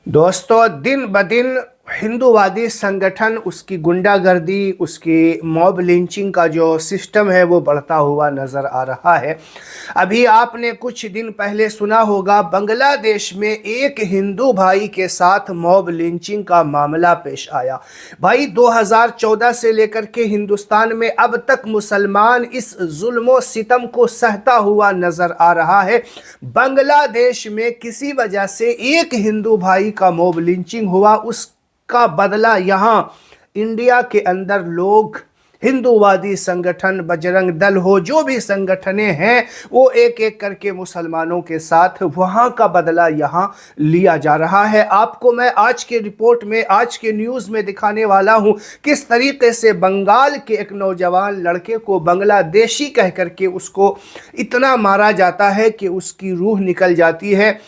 दोस्तों, दिन ब दिन हिंदूवादी संगठन, उसकी गुंडागर्दी, उसकी मॉब लिंचिंग का जो सिस्टम है वो बढ़ता हुआ नज़र आ रहा है। अभी आपने कुछ दिन पहले सुना होगा, बांग्लादेश में एक हिंदू भाई के साथ मॉब लिंचिंग का मामला पेश आया। भाई, 2014 से लेकर के हिंदुस्तान में अब तक मुसलमान इस जुल्म सितम को सहता हुआ नज़र आ रहा है। बांग्लादेश में किसी वजह से एक हिंदू भाई का मॉब लिंचिंग हुआ, उसका बदला यहां इंडिया के अंदर लोग, हिंदूवादी संगठन, बजरंग दल हो, जो भी संगठनें हैं, वो एक एक करके मुसलमानों के साथ वहां का बदला यहां लिया जा रहा है। आपको मैं आज के रिपोर्ट में, आज के न्यूज़ में दिखाने वाला हूं किस तरीके से बंगाल के एक नौजवान लड़के को बांग्लादेशी कह करके उसको इतना मारा जाता है कि उसकी रूह निकल जाती है।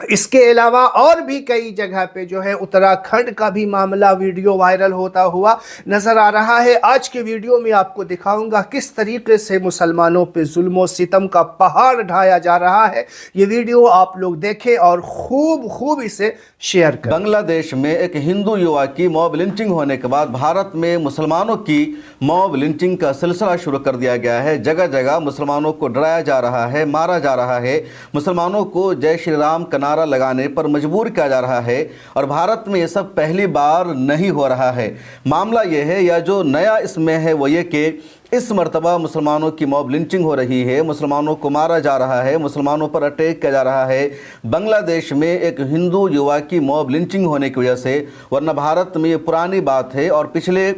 इसके अलावा और भी कई जगह पे जो है उत्तराखंड का भी मामला वीडियो वायरल होता हुआ नजर आ रहा है। आज के वीडियो में आपको दिखाऊंगा किस तरीके से मुसलमानों पे जुल्म और सितम का पहाड़ ढाया जा रहा है। ये वीडियो आप लोग देखें और खूब इसे शेयर करें। बांग्लादेश में एक हिंदू युवा की मॉब लिंचिंग होने के बाद भारत में मुसलमानों की मॉब लिंचिंग का सिलसिला शुरू कर दिया गया है। जगह जगह मुसलमानों को डराया जा रहा है, मारा जा रहा है, मुसलमानों को जय श्री राम का नारा लगाने पर मजबूर किया जा रहा है। और भारत में ये सब पहली बार नहीं हो रहा है। मामला ये है, या जो नया इसमें है वो ये कि इस मर्तबा मुसलमानों की मॉब लिंचिंग हो रही है, मुसलमानों को मारा जा रहा है, मुसलमानों पर अटैक किया जा रहा है बांग्लादेश में एक हिंदू युवा की मॉब लिंचिंग होने की वजह से। वरना भारत में ये पुरानी बात है और पिछले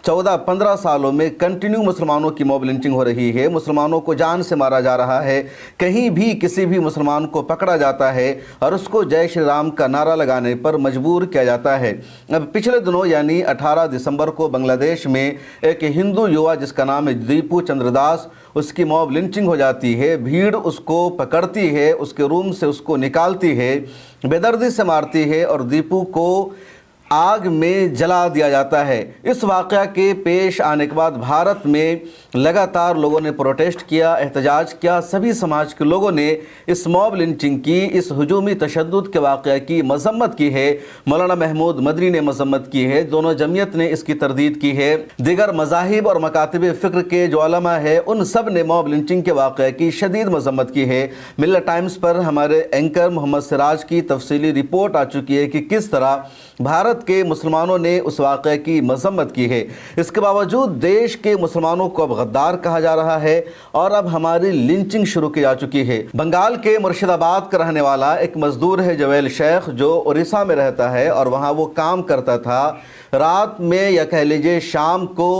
14-15 सालों में कंटिन्यू मुसलमानों की मॉब लिंचिंग हो रही है। मुसलमानों को जान से मारा जा रहा है, कहीं भी किसी भी मुसलमान को पकड़ा जाता है और उसको जय श्री राम का नारा लगाने पर मजबूर किया जाता है। अब पिछले दिनों यानी 18 दिसंबर को बांग्लादेश में एक हिंदू युवा जिसका नाम है दीपू चंद्रदास, उसकी मॉब लिंचिंग हो जाती है। भीड़ उसको पकड़ती है, उसके रूम से उसको निकालती है, बेदर्दी से मारती है और दीपू को आग में जला दिया जाता है। इस वाक़या के पेश आने के बाद भारत में लगातार लोगों ने प्रोटेस्ट किया, एहतजाज किया। सभी समाज के लोगों ने इस मॉब लिंचिंग की, इस हुजूमी तशद्दुद के वाक़या की मजम्मत की है। मौलाना महमूद मदनी ने मजम्मत की है, दोनों जमीयत ने इसकी तरदीद की है, दीगर मज़ाहिब और मकातिब फ़िक्र के जो उलमा है उन सब ने मॉब लिंचिंग के वाक़या की शदीद मजम्मत की है। मिल्लत टाइम्स पर हमारे एंकर मोहम्मद सिराज की तफसीली रिपोर्ट आ चुकी है कि किस तरह भारत के मुसलमानों ने उस वाक़े की मजम्मत की है। इसके बावजूद देश के मुसलमानों को अब गद्दार कहा जा रहा है और अब हमारी लिंचिंग शुरू की जा चुकी है। बंगाल के मुर्शिदाबाद का रहने वाला एक मजदूर है जवेल शेख, जो उड़ीसा में रहता है और वहाँ वो काम करता था। रात में या कह लीजिए शाम को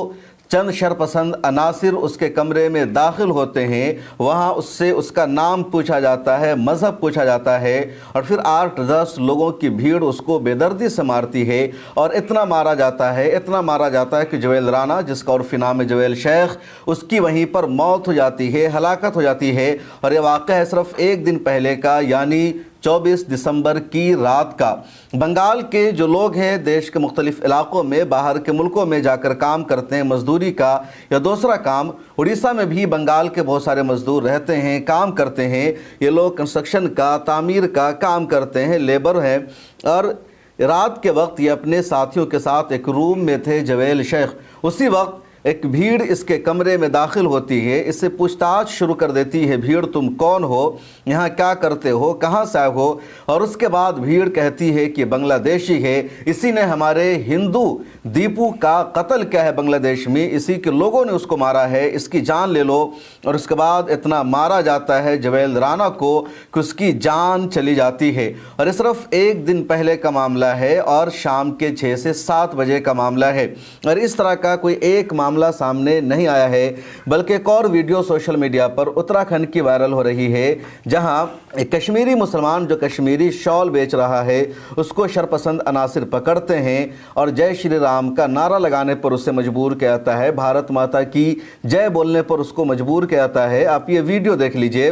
चंद शरपसंद अनासिर उसके कमरे में दाखिल होते हैं। वहाँ उससे उसका नाम पूछा जाता है, मज़हब पूछा जाता है और फिर 8-10 लोगों की भीड़ उसको बेदर्दी से मारती है और इतना मारा जाता है कि जवेल राना, जिसका उर्फ़ी नाम है जवेल शेख, उसकी वहीं पर मौत हो जाती है, हलाकत हो जाती है। और ये वाक़या है सिर्फ एक दिन पहले का, यानी 24 दिसंबर की रात का। बंगाल के जो लोग हैं देश के मुख्तलिफ इलाकों में, बाहर के मुल्कों में जाकर काम करते हैं मजदूरी का या दूसरा काम। उड़ीसा में भी बंगाल के बहुत सारे मजदूर रहते हैं, काम करते हैं। ये लोग कंस्ट्रक्शन का, तामीर का काम करते हैं, लेबर हैं। और रात के वक्त ये अपने साथियों के साथ एक रूम में थे जवेल शेख। उसी वक्त एक भीड़ इसके कमरे में दाखिल होती है, इससे पूछताछ शुरू कर देती है, भीड़ तुम कौन हो, यहाँ क्या करते हो, कहाँ से आए हो। और उसके बाद भीड़ कहती है कि बांग्लादेशी है, इसी ने हमारे हिंदू दीपू का कत्ल किया है बांग्लादेश में, इसी के लोगों ने उसको मारा है, इसकी जान ले लो। और उसके बाद इतना मारा जाता है जवेल राना को कि उसकी जान चली जाती है। और ये सिर्फ एक दिन पहले का मामला है और शाम के 6 से 7 बजे का मामला है। और इस तरह का कोई एक मामला सामने नहीं आया है, बल्कि एक और वीडियो सोशल मीडिया पर उत्तराखंड की वायरल हो रही है, जहां एक कश्मीरी मुसलमान जो कश्मीरी शॉल बेच रहा है उसको शरपसंद अनासिर पकड़ते हैं और जय श्री राम का नारा लगाने पर उससे मजबूर किया जाता है, भारत माता की जय बोलने पर उसको मजबूर किया जाता है। आप ये वीडियो देख लीजिए।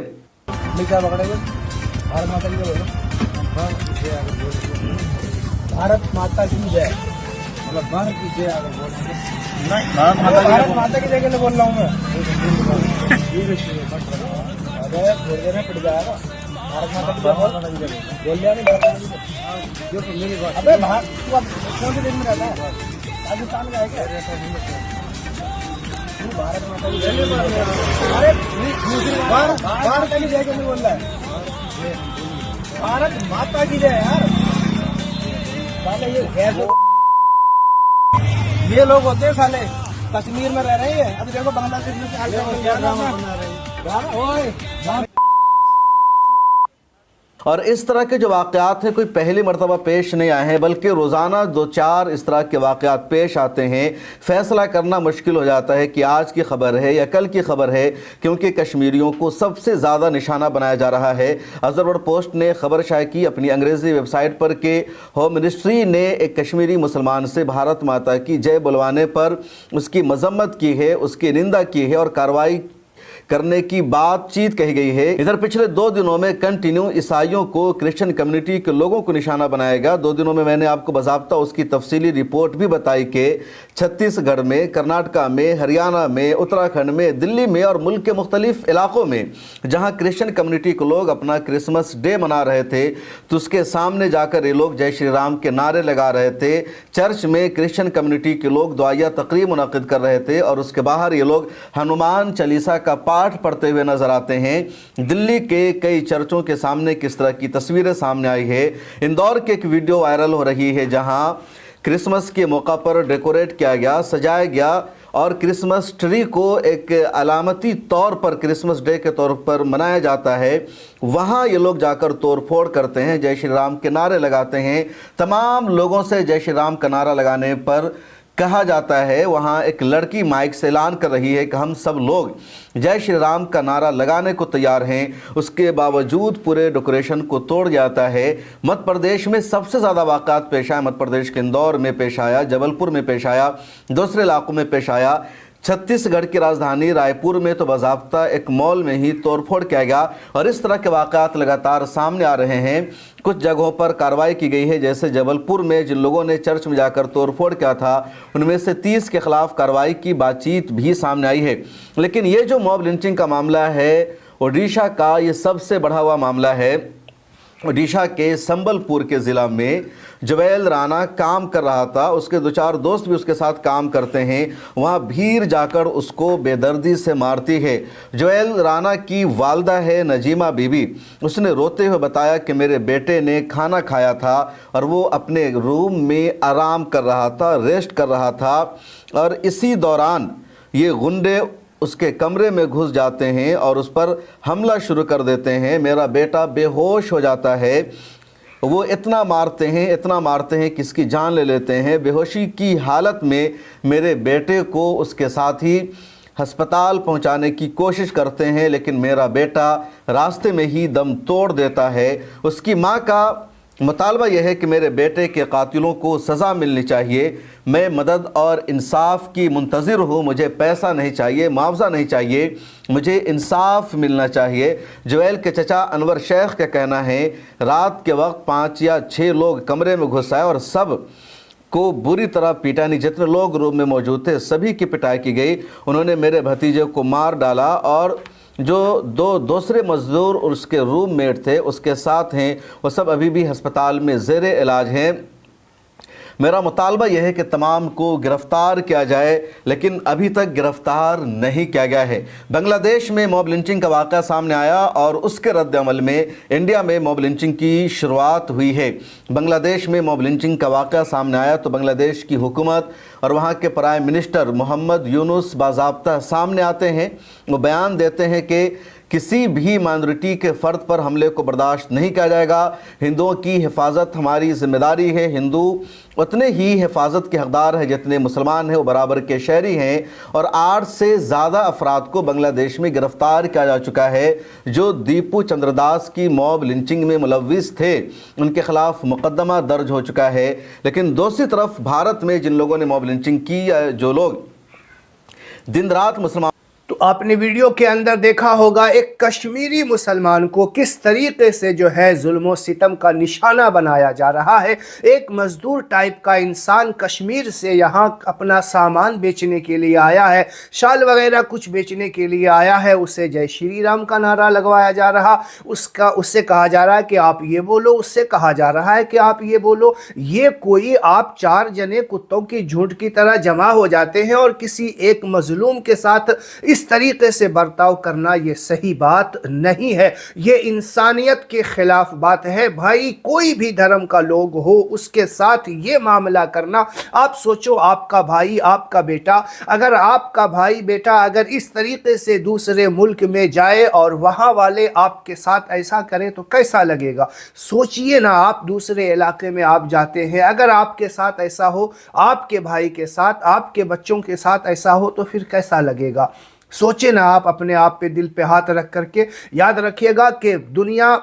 भारत माता की जय, भारत की जय। भारत माता की जगह बोल रहा हूँ मैं। अरे थोड़ी देर में पिट जाएगा। भारत माता की जय बोल लिया नहीं जो मेरी बात अबे भारत तू अब कौन से देश में रहता है राजस्थान का है क्या तू भारत माता की जय बोल रहा है अरे भारत माता की जय क्यों बोल रहा है भारत माता की जय यार साले ये लोग होते हैं साले कश्मीर में रह रहे हैं अभी देखो बांग्लादेश में क्या ड्रामा बना रहे हैं और इस तरह के जो वाक़यात हैं कोई पहली मरतबा पेश नहीं आए हैं, बल्कि रोज़ाना 2-4 इस तरह के वाक़यात पेश आते हैं। फ़ैसला करना मुश्किल हो जाता है कि आज की ख़बर है या कल की ख़बर है, क्योंकि कश्मीरियों को सबसे ज़्यादा निशाना बनाया जा रहा है। अज़हर पोस्ट ने खबर शाये की अपनी अंग्रेज़ी वेबसाइट पर कि होम मिनिस्ट्री ने एक कश्मीरी मुसलमान से भारत माता की जय बुलवाने पर उसकी मजम्मत की है, उसकी निंदा की है और कार्रवाई करने की बातचीत कही गई है। इधर पिछले 2 दिनों में कंटिन्यू ईसाइयों को, क्रिश्चियन कम्युनिटी के लोगों को निशाना बनाएगा। 2 दिनों में मैंने आपको बज़ाब्ता उसकी तफसीली रिपोर्ट भी बताई कि छत्तीसगढ़ में, कर्नाटका में, हरियाणा में, उत्तराखंड में, दिल्ली में और मुल्क के मुख्तलिफ इलाकों में जहाँ क्रिश्चियन कम्युनिटी के लोग अपना क्रिसमस डे मना रहे थे तो उसके सामने जाकर ये लोग जय श्री राम के नारे लगा रहे थे। चर्च में क्रिश्चियन कम्युनिटी के लोग दुआया तकरीब मुनक़िद कर रहे थे और उसके बाहर ये लोग हनुमान चालीसा का पाठ पढ़ते हुए नजर आते हैं। दिल्ली के कई चर्चों के सामने किस तरह की तस्वीरें सामने आई है। इंदौर की एक वीडियो वायरल हो रही है जहां क्रिसमस के मौका पर डेकोरेट किया गया, सजाया गया और क्रिसमस ट्री को एक अलामती तौर पर क्रिसमस डे के तौर पर मनाया जाता है। वहाँ ये लोग जाकर तोड़फोड़ करते हैं, जय श्री राम के नारे लगाते हैं। तमाम लोगों से जय श्री राम का नारा लगाने पर कहा जाता है, वहाँ एक लड़की माइक से ऐलान कर रही है कि हम सब लोग जय श्री राम का नारा लगाने को तैयार हैं। उसके बावजूद पूरे डेकोरेशन को तोड़ जाता है। मध्य प्रदेश में सबसे ज़्यादा वाक़यात पेश आया, मध्य प्रदेश के इंदौर में पेश आया, जबलपुर में पेश आया, दूसरे इलाकों में पेश आया। छत्तीसगढ़ की राजधानी रायपुर में तो बाज़ाब्ता एक मॉल में ही तोड़फोड़ किया गया और इस तरह के वाक़यात लगातार सामने आ रहे हैं। कुछ जगहों पर कार्रवाई की गई है, जैसे जबलपुर में जिन लोगों ने चर्च में जाकर तोड़फोड़ किया था उनमें से 30 के खिलाफ कार्रवाई की बातचीत भी सामने आई है। लेकिन ये जो मॉब लिंचिंग का मामला है ओडिशा का, ये सबसे बढ़ा हुआ मामला है। ओडिशा के संबलपुर के ज़िला में जोएल राणा काम कर रहा था, उसके 2-4 दोस्त भी उसके साथ काम करते हैं। वहाँ भीड़ जाकर उसको बेदर्दी से मारती है। जोएल राणा की वालदा है नजीमा बीबी, उसने रोते हुए बताया कि मेरे बेटे ने खाना खाया था और वो अपने रूम में आराम कर रहा था, रेस्ट कर रहा था और इसी दौरान ये गुंडे उसके कमरे में घुस जाते हैं और उस पर हमला शुरू कर देते हैं। मेरा बेटा बेहोश हो जाता है। वो इतना मारते हैं कि इसकी जान ले लेते हैं। बेहोशी की हालत में मेरे बेटे को उसके साथ ही अस्पताल पहुंचाने की कोशिश करते हैं, लेकिन मेरा बेटा रास्ते में ही दम तोड़ देता है। उसकी मां का मुतालबा यह है कि मेरे बेटे के कातिलों को सज़ा मिलनी चाहिए। मैं मदद और इंसाफ की मुंतज़िर हूँ। मुझे पैसा नहीं चाहिए, मुआवजा नहीं चाहिए, मुझे इंसाफ मिलना चाहिए। जोएल के चचा अनवर शेख का कहना है रात के वक्त 5 या 6 लोग कमरे में घुस आए और सब को बुरी तरह पीटा। नहीं, जितने लोग रूम में मौजूद थे सभी की पिटाई की गई। उन्होंने मेरे भतीजे को मार डाला और जो 2 दूसरे मजदूर और उसके रूममेट थे उसके साथ हैं, वो सब अभी भी अस्पताल में ज़ेरे इलाज हैं। मेरा मुतालबा यह है कि तमाम को गिरफ़्तार किया जाए, लेकिन अभी तक गिरफ़्तार नहीं किया गया है। बांग्लादेश में मॉब लिंचिंग का वाक़या सामने आया और उसके रद्द-ए-अमल में इंडिया में मॉब लिंचिंग की शुरुआत हुई है। बांग्लादेश में मॉब लिंचिंग का वाक़या सामने आया तो बांग्लादेश की हुकूमत और वहाँ के प्राइम मिनिस्टर मोहम्मद यूनुस बाज़ाब्ता सामने आते हैं। वो बयान देते हैं कि किसी भी माइनॉरिटी के फ़र्द पर हमले को बर्दाश्त नहीं किया जाएगा। हिंदुओं की हिफाजत हमारी ज़िम्मेदारी है। हिंदू उतने ही हिफाजत के हकदार हैं जितने मुसलमान हैं, वो बराबर के शहरी हैं। और 8 से ज़्यादा अफराद को बांग्लादेश में गिरफ़्तार किया जा चुका है जो दीपू चंद्रदास की मॉब लिंचिंग में मुलव्विस थे। उनके ख़िलाफ़ मुकदमा दर्ज हो चुका है। लेकिन दूसरी तरफ भारत में जिन लोगों ने मॉब लिंचिंग की, जो लोग दिन रात मुसलमान तो आपने वीडियो के अंदर देखा होगा एक कश्मीरी मुसलमान को किस तरीके से जो है जुल्म सितम का निशाना बनाया जा रहा है। एक मजदूर टाइप का इंसान कश्मीर से यहाँ अपना सामान बेचने के लिए आया है, शाल वगैरह कुछ बेचने के लिए आया है, उसे जय श्री राम का नारा लगवाया जा रहा, उससे कहा जा रहा है कि आप ये बोलो, उससे कहा जा रहा है कि आप ये बोलो। ये कोई आप 4 जने कुत्तों की झुंड की तरह जमा हो जाते हैं और किसी एक मजलूम के साथ इस तरीके से बर्ताव करना ये सही बात नहीं है, ये इंसानियत के खिलाफ बात है। भाई कोई भी धर्म का लोग हो उसके साथ ये मामला करना, आप सोचो आपका भाई आपका बेटा, अगर आपका भाई बेटा अगर इस तरीके से दूसरे मुल्क में जाए और वहाँ वाले आपके साथ ऐसा करें तो कैसा लगेगा। सोचिए ना, आप दूसरे इलाके में आप जाते हैं, अगर आपके साथ ऐसा हो, आपके भाई के साथ, आपके बच्चों के साथ ऐसा हो तो फिर कैसा लगेगा। सोचे ना आप अपने आप पे दिल पे हाथ रख करके। याद रखिएगा कि दुनिया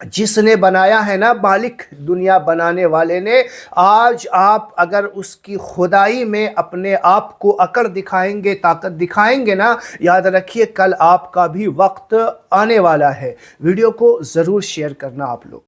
जिसने बनाया है ना, मालिक दुनिया बनाने वाले ने, आज आप अगर उसकी खुदाई में अपने आप को अकड़ दिखाएंगे, ताकत दिखाएंगे ना, याद रखिए कल आपका भी वक्त आने वाला है। वीडियो को ज़रूर शेयर करना आप लोग।